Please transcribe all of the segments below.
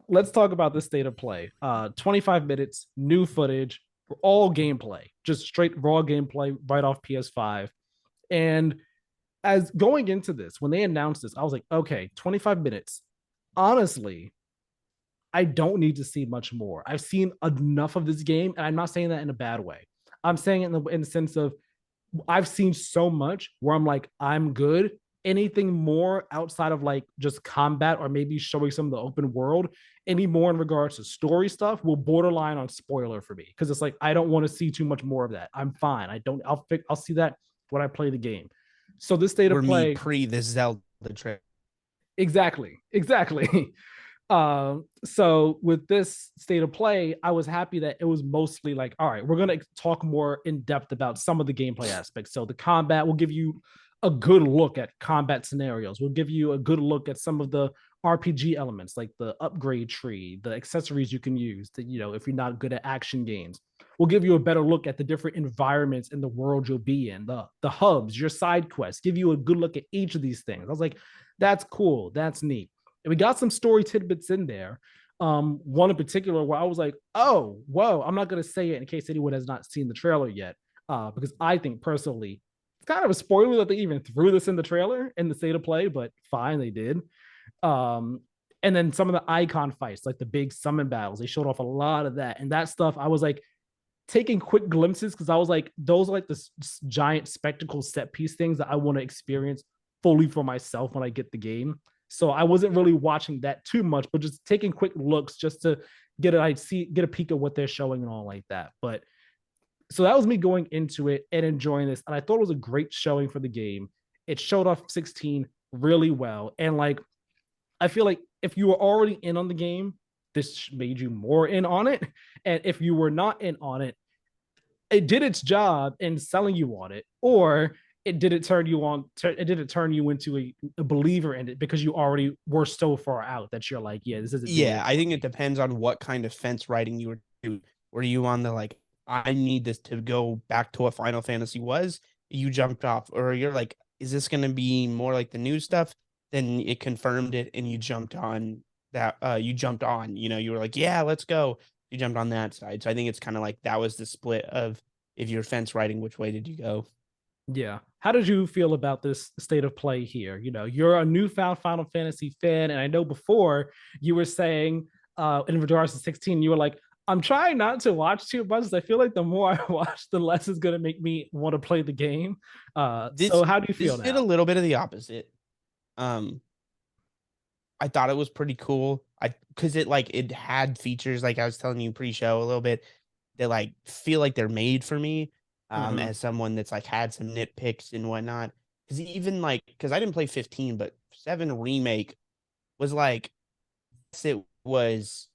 let's talk about the state of play. 25 minutes, new footage, all gameplay, just straight raw gameplay right off PS5. And as going into this, when they announced this, I was like, okay, 25 minutes. Honestly, I don't need to see much more. I've seen enough of this game, and I'm not saying that in a bad way. I'm saying it in the sense of I've seen so much where I'm like, I'm good. Anything more outside of like just combat or maybe showing some of the open world, any more in regards to story stuff will borderline on spoiler for me because it's like I don't want to see too much more of that. I'm fine. I don't. I'll see that when I play the game. So this state of Were me play, pre the Zelda trip. exactly. So with this state of play, I was happy that it was mostly like, all right, we're gonna talk more in depth about some of the gameplay aspects. So the combat will give you a good look at combat scenarios. We'll give you a good look at some of the RPG elements, like the upgrade tree, the accessories you can use. That if you're not good at action games, we'll give you a better look at the different environments in the world you'll be in, the hubs, your side quests. Give you a good look at each of these things. I was like, that's cool, that's neat. And we got some story tidbits in there. One in particular where I was like, oh, whoa, I'm not going to say it in case anyone has not seen the trailer yet, because I think personally, it's kind of a spoiler that they even threw this in the trailer in the state of play, but fine, they did. Um, and then some of the Icon fights, like the big summon battles, they showed off a lot of that. And that stuff, I was like taking quick glimpses because I was like, those are like the giant spectacle set piece things that I want to experience fully for myself when I get the game. So I wasn't really watching that too much, but just taking quick looks just to get a peek of what they're showing and all like that. But so that was me going into it and enjoying this. And I thought it was a great showing for the game. It showed off 16 really well. And like, I feel like if you were already in on the game, this made you more in on it. And if you were not in on it, it did its job in selling you on it, or it didn't turn you on. It didn't turn you into a believer in it because you already were so far out that you're like, yeah, this isn't doing Yeah, it I for think it me. depends on what kind of fence writing you were doing. Were you on the like, I need this to go back to what Final Fantasy was? You jumped off, or you're like, is this going to be more like the new stuff? Then it confirmed it, and you jumped on that. You jumped on. You were like, yeah, let's go. You jumped on that side. So I think it's kind of like that was the split of if you're fence writing, which way did you go? Yeah. How did you feel about this state of play here? You're a newfound Final Fantasy fan, and I know before you were saying, in regards to 16, you were like, I'm trying not to watch too much. I feel like the more I watch, the less it's gonna make me want to play the game. So This how do you feel this did now? a little bit of the opposite. Um, I thought it was pretty cool. I because it had features like I was telling you pre-show a little bit that like feel like they're made for me. Mm-hmm. As someone that's like had some nitpicks and whatnot. Because even like because I didn't play 15, but 7 remake was like it was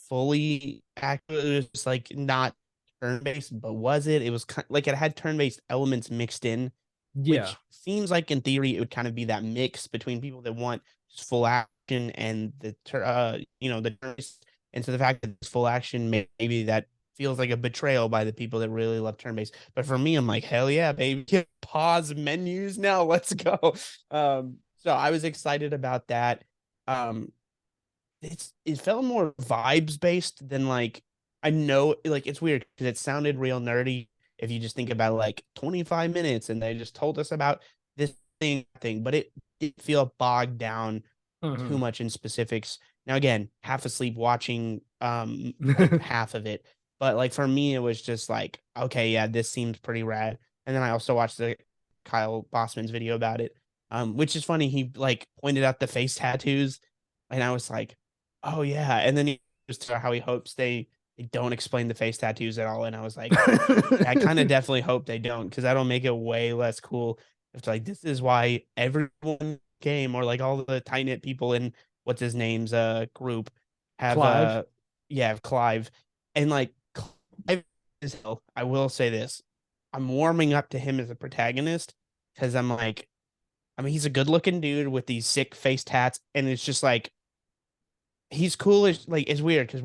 fully accurate. It was just, like not turn-based, but was it? It was like it had turn-based elements mixed in, Yeah. which seems like in theory it would kind of be that mix between people that want just full action and the turn-based. And so the fact that it's full action, maybe that feels like a betrayal by the people that really love turn-based. But for me, I'm like, hell yeah, baby. Pause menus now. Let's go. So I was excited about that. Um, it felt more vibes based than like I know like it's weird because it sounded real nerdy if you just think about like 25 minutes and they just told us about this thing, but it did feel bogged down too Mm-hmm. much in specifics. Now again, half asleep watching like half of it, but like for me it was just like okay, yeah, this seems pretty rad. And then I also watched the Kyle Bossman's video about it, which is funny. He like pointed out the face tattoos, and I was like, oh yeah. And then he just how he hopes they don't explain the face tattoos at all. And I was like, yeah, I kind of definitely hope they don't because that'll make it way less cool. It's like this is why everyone came or like all the tight knit people in what's his name's group have Clive. yeah, Clive. And like Clive is hell. I will say this. I'm warming up to him as a protagonist because I'm like, I mean, he's a good looking dude with these sick face tats, and it's just like he's cool. Like it's weird because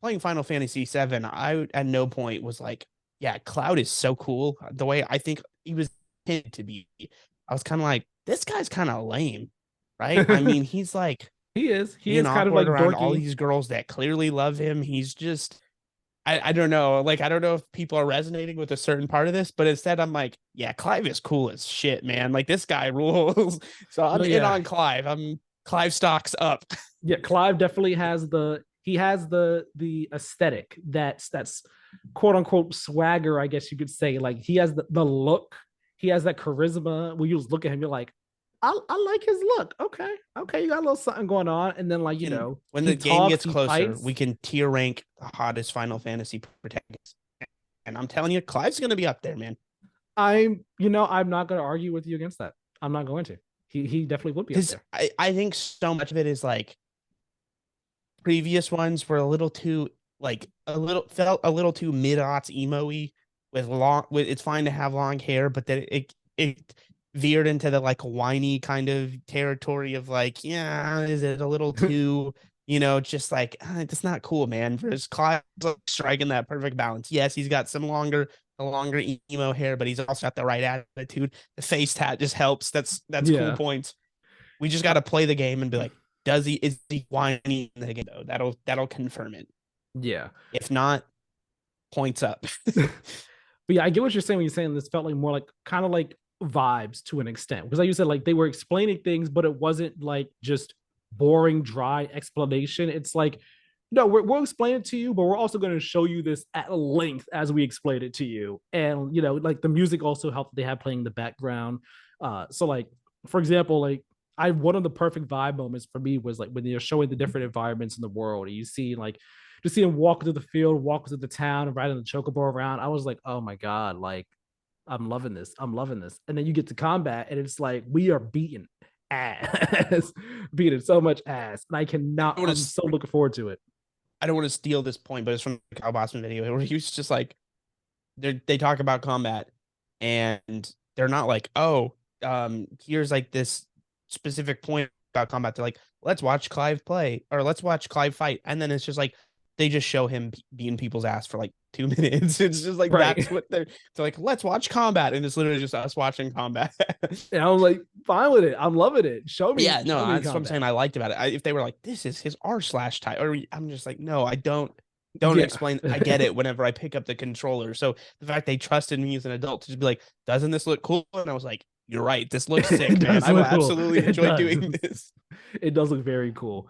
playing Final Fantasy VII, I at no point was like, yeah, Cloud is so cool. The way I think he was intended to be, I was kind of like, this guy's kind of lame, right? I mean, he's like He is. He being is kind of awkward like around all dorky. these girls that clearly love him. He's just I don't know. Like, I don't know if people are resonating with a certain part of this, but instead I'm like, yeah, Clive is cool as shit, man. Like this guy rules. So I'm No, in yeah. on Clive. I'm Clive stocks up. Yeah, Clive definitely has the aesthetic that's quote unquote swagger, I guess you could say. Like he has the look, he has that charisma. When you just look at him, you're like, I like his look. Okay, okay, you got a little something going on. And then like, And when he the game talks, gets he closer, fights. we can tier rank the hottest Final Fantasy protagonists. And I'm telling you, Clive's gonna be up there, man. I'm not gonna argue with you against that. I'm not going to. He definitely would be up Because there. I think so much of it is like previous ones were a little too like a little felt a little too mid-aughts emo-y with long with it's fine to have long hair, but then it veered into the like whiny kind of territory of like, yeah, is it a little too, just like it's not cool, man. Versus Clive striking that perfect balance. Yes, he's got some longer emo hair, but he's also got the right attitude. The face tat just helps. That's cool Yeah, points. We just got to play the game and be like, is he whiny in the game though? That'll confirm it. yeah. If not, points up. But yeah, I get what you're saying when you're saying this felt like more like kind of like vibes to an extent. Because like you said, like they were explaining things, but it wasn't like just boring, dry explanation. It's like, no, we'll explain it to you, but we're also going to show you this at length as we explain it to you. And like the music also helped they have playing in the background. So like, for example, like I one of the perfect vibe moments for me was like when they're showing the different environments in the world. And you see like just see him walk through the field, walk through the town, and riding the chocobo around. I was like, oh my god, like I'm loving this. I'm loving this. And then you get to combat, and it's like we are beating ass, beating so much ass, and I cannot. I'm so looking forward to it. I don't want to steal this point, but it's from the Kyle Bossman video where he was just like, they talk about combat, and they're not like, oh, here's like this specific point about combat. They're like, let's watch Clive play or let's watch Clive fight, and then it's just like they just show him beating people's ass for like 2 minutes. It's just like Right. that's what they're like. Let's watch combat, and it's literally just us watching combat. And I'm like, fine with it. I'm loving it. Yeah, no, Show me the that's what I'm combat. saying. I liked about it. If they were like, this is his r/type, or I'm just like, no, I don't Yeah. explain. I get it whenever I pick up the controller. So the fact they trusted me as an adult to just be like, doesn't this look cool? And I was like, you're right. This looks sick, It man. does I will look cool. absolutely It enjoy does. doing this. It does look very cool.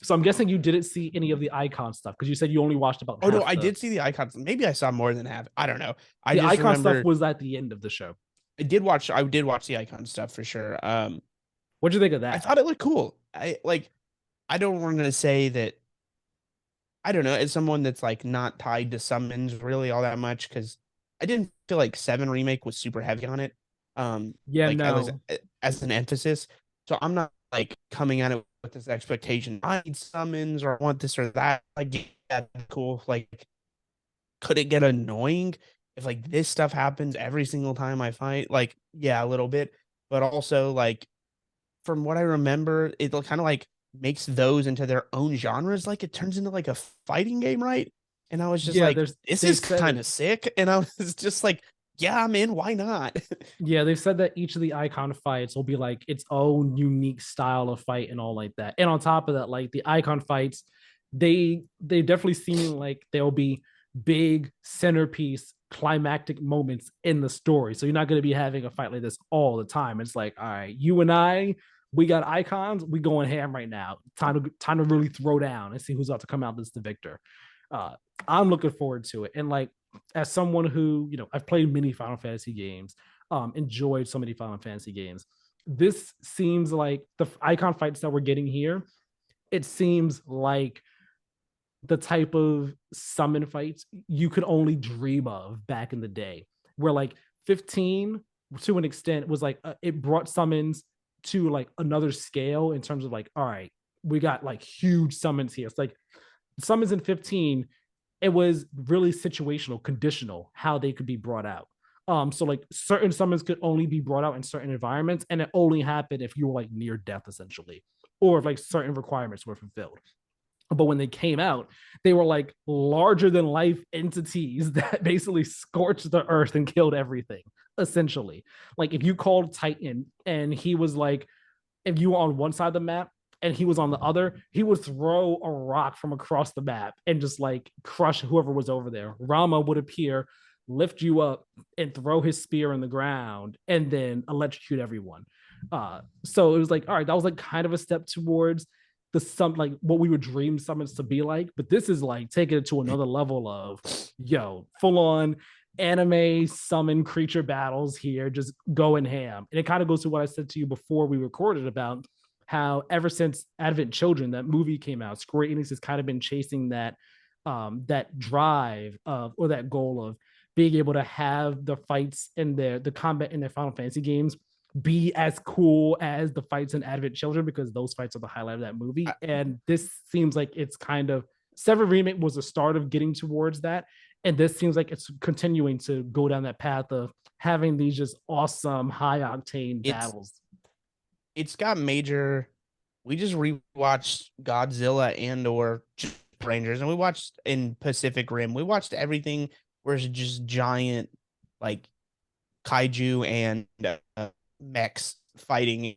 So I'm guessing you didn't see any of the icon stuff because you said you only watched about Oh no, half I the. did see the icons. Maybe I saw more than half. I don't know. I The just icon stuff remember was at the end of the show. I did watch the icon stuff for sure. What'd you think of I that? thought it looked cool. I don't want to say that I don't know, as someone that's like not tied to summons really all that much because I didn't feel like Seven Remake was super heavy on it. Yeah, Like I was no. as an emphasis. So I'm not like coming at it with this expectation. I need summons or I want this or that. Like, yeah, cool. Like, could it get annoying if like this stuff happens every single time I fight? Like, yeah, a little bit. But also like from what I remember, it'll kind of like makes those into their own genres. Like it turns into like a fighting game, right? And I was just Yeah, like, there's this they've is said kind of sick. And I was just like, yeah, man, why not? yeah, they've said that each of the icon fights will be like its own unique style of fight and all like that. And on top of that, like the icon fights, they definitely seeming like they'll be big centerpiece climactic moments in the story. So you're not going to be having a fight like this all the time. It's like, all right, you and I, we got icons, we going ham right now. Time to really throw down and see who's about to come out as the victor. Uh, I'm looking forward to it. And like as someone who, I've played many Final Fantasy games, enjoyed so many Final Fantasy games. This seems like the icon fights that we're getting here. It seems like the type of summon fights you could only dream of back in the day, where like 15 to an extent was like it brought summons to like another scale in terms of like, all right, we got like huge summons here. It's like summons in 15, it was really situational, conditional, how they could be brought out. So like certain summons could only be brought out in certain environments, and it only happened if you were like near death, essentially, or if like certain requirements were fulfilled. But when they came out, they were like larger than life entities that basically scorched the earth and killed everything, essentially. Like if you called Titan and he was like, if you were on one side of the map, and he was on the other, he would throw a rock from across the map and just like crush whoever was over there. Rama would appear, lift you up, and throw his spear in the ground, and then electrocute everyone. So it was like, all right, that was like kind of a step towards like what we would dream summons to be like, but this is like taking it to another level of full on anime summon creature battles here, just going ham. And it kind of goes to what I said to you before we recorded about how ever since Advent Children, that movie came out, Square Enix has kind of been chasing that drive of, or that goal of being able to have the fights in the combat in their Final Fantasy games be as cool as the fights in Advent Children, because those fights are the highlight of that movie. And this seems like it's kind of, Seven Remake was the start of getting towards that. And this seems like it's continuing to go down that path of having these just awesome high octane battles. It's got major. We just rewatched Godzilla and or Rangers, and we watched in Pacific Rim. We watched everything where it's just giant like kaiju and mechs fighting.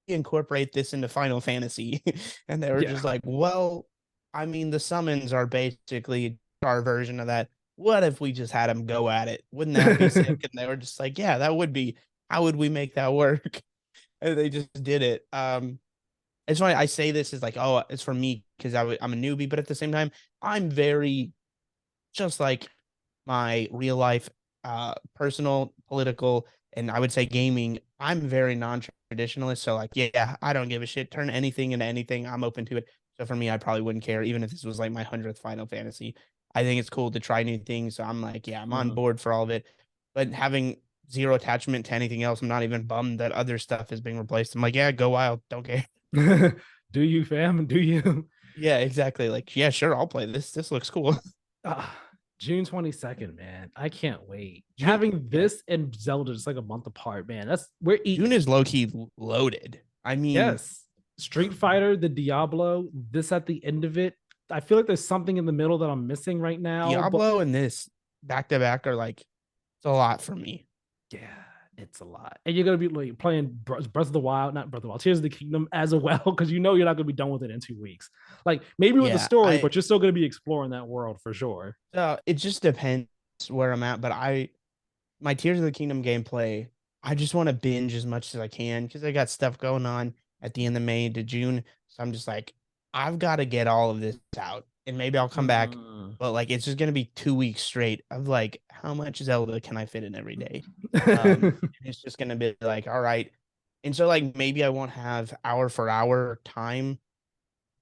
Incorporate this into Final Fantasy, and they were just like, well, I mean, the summons are basically our version of that. What if we just had them go at it? Wouldn't that be sick? And they were just like, yeah, that would be. How would we make that work? And they just did it. It's funny I say this is like, oh, it's for me because I'm a newbie, but at the same time, I'm very just like my real life, personal, political, and I would say gaming. I'm very non-traditionalist, so like, yeah, I don't give a shit. Turn anything into anything. I'm open to it. So for me, I probably wouldn't care, even if this was like my 100th Final Fantasy. I think it's cool to try new things. So I'm like, yeah, I'm on board for all of it. But having zero attachment to anything else, I'm not even bummed that other stuff is being replaced. I'm like, yeah, go wild. Don't care. Do you, fam? Do you? Yeah, exactly. Like, yeah, sure, I'll play this. This looks cool. June 22nd, man. I can't wait. Having this and Zelda just like a month apart, man. We're eating. June is low key loaded. I mean, yes. Street Fighter, the Diablo, this at the end of it. I feel like there's something in the middle that I'm missing right now. Diablo and this back to back are like, it's a lot for me. Yeah, it's a lot. And you're gonna be like playing Breath of the Wild, not Breath of the Wild, Tears of the Kingdom as well, because you're not gonna be done with it in 2 weeks. Like maybe with the story, but you're still gonna be exploring that world for sure. It just depends where I'm at, but my Tears of the Kingdom gameplay, I just want to binge as much as I can because I got stuff going on at the end of May to June. So I'm just like, I've got to get all of this out, and maybe I'll come back. But like, it's just gonna be 2 weeks straight of like, how much Zelda can I fit in every day? It's just gonna be like, all right. And so like, maybe I won't have hour for hour time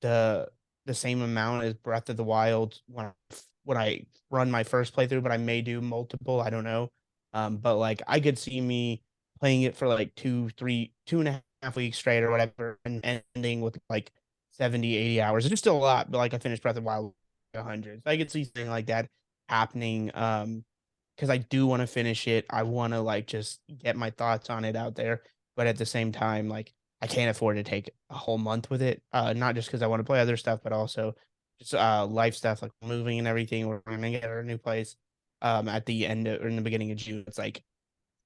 the same amount as Breath of the Wild when I run my first playthrough, but I may do multiple. I don't know. But like, I could see me playing it for like 2.5 weeks straight or whatever, and ending with like 70, 80 hours. It's still a lot, but like I finished Breath of the Wild 100. So I could see something like that happening. Because I do want to finish it. I want to like just get my thoughts on it out there. But at the same time, like I can't afford to take a whole month with it. Not just because I want to play other stuff, but also just life stuff like moving and everything. We're gonna get our new place at the end or in the beginning of June. It's like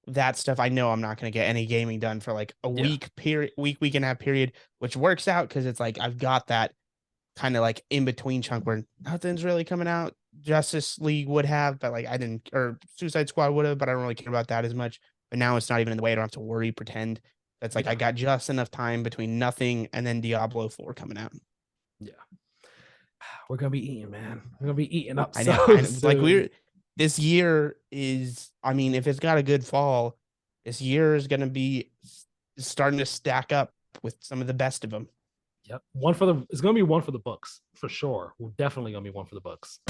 that stuff. I know I'm not gonna get any gaming done for like a week and a half period, which works out because it's like I've got that kind of like in between chunk where nothing's really coming out. Justice League would have, but like I didn't, or Suicide Squad would have, but I don't really care about that as much. But now it's not even in the way. I don't have to worry, pretend. That's like I got just enough time between nothing and then Diablo 4 coming out. Yeah. We're gonna be eating, man. We're gonna be eating up. I know. Like this year is, I mean, if it's got a good fall, this year is gonna be starting to stack up with some of the best of them. Yep. It's gonna be one for the books for sure. We're definitely gonna be one for the books.